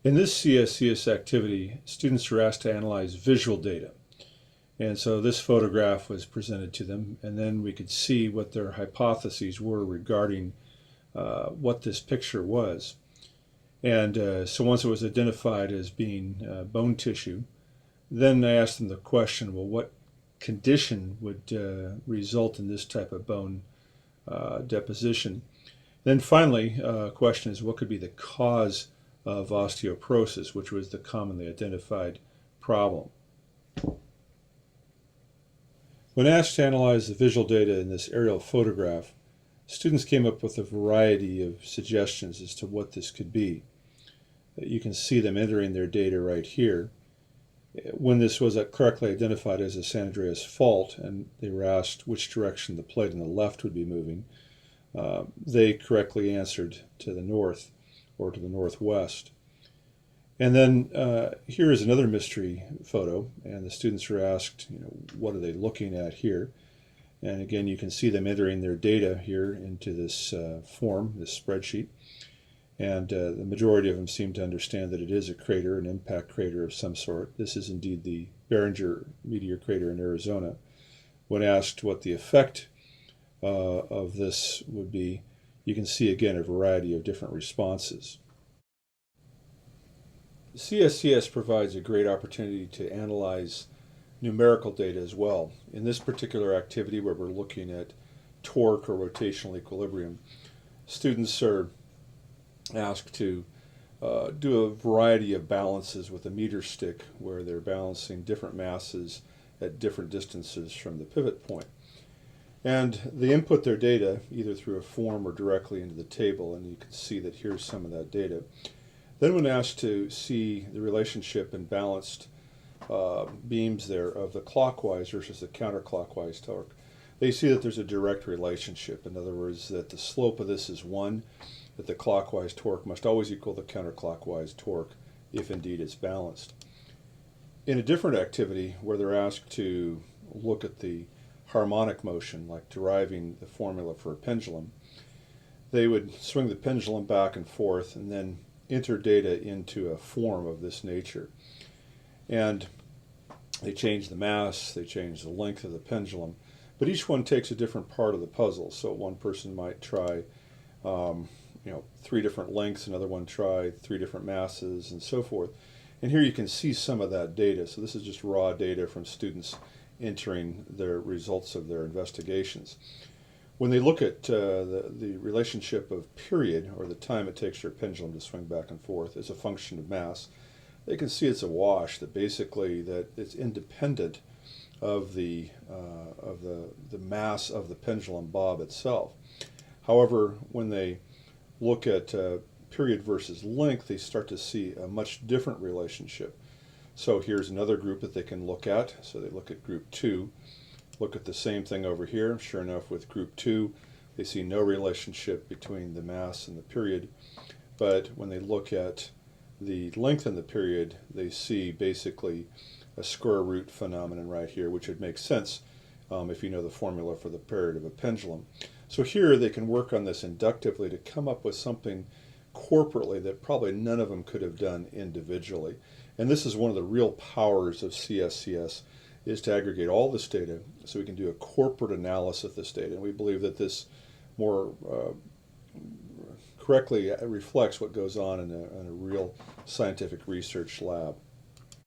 In this CSCS activity, students were asked to analyze visual data. And so this photograph was presented to them, and then we could see what their hypotheses were regarding what this picture was. And so once it was identified as being bone tissue, then I asked them the question, well, what condition would result in this type of bone deposition? Then finally, question is, what could be the cause of osteoporosis, which was the commonly identified problem. When asked to analyze the visual data in this aerial photograph, students came up with a variety of suggestions as to what this could be. You can see them entering their data right here. When this was correctly identified as a San Andreas fault, and they were asked which direction the plate on the left would be moving, they correctly answered to the north or to the northwest. And then here is another mystery photo, and the students are asked, what are they looking at here? And again, you can see them entering their data here into this form, this spreadsheet. And the majority of them seem to understand that it is a crater, an impact crater of some sort. This is indeed the Barringer meteor crater in Arizona. When asked what the effect of this would be, you can see again a variety of different responses. CSCS provides a great opportunity to analyze numerical data as well. In this particular activity where we're looking at torque or rotational equilibrium, students are asked to do a variety of balances with a meter stick where they're balancing different masses at different distances from the pivot point. And they input their data either through a form or directly into the table, and you can see that here's some of that data. Then when asked to see the relationship in balanced beams there of the clockwise versus the counterclockwise torque, they see that there's a direct relationship. In other words, that the slope of this is 1, that the clockwise torque must always equal the counterclockwise torque if indeed it's balanced. In a different activity where they're asked to look at the harmonic motion, like deriving the formula for a pendulum, they would swing the pendulum back and forth and then enter data into a form of this nature. And they change the mass, they change the length of the pendulum, but each one takes a different part of the puzzle. So one person might try 3 different lengths, another one try 3 different masses, and so forth. And here you can see some of that data. So this is just raw data from students entering their results of their investigations. When they look at the relationship of period, or the time it takes your pendulum to swing back and forth, as a function of mass, they can see it's a wash, that basically that it's independent of the mass of the pendulum bob itself. However, when they look at period versus length, they start to see a much different relationship. So here's another group that they can look at. So they look at group 2. Look at the same thing over here. Sure enough, with group 2, they see no relationship between the mass and the period. But when they look at the length and the period, they see basically a square root phenomenon right here, which would make sense if you know the formula for the period of a pendulum. So here they can work on this inductively to come up with something corporately that probably none of them could have done individually. And this is one of the real powers of CSCS, is to aggregate all this data so we can do a corporate analysis of this data. And we believe that this more correctly reflects what goes on in a real scientific research lab.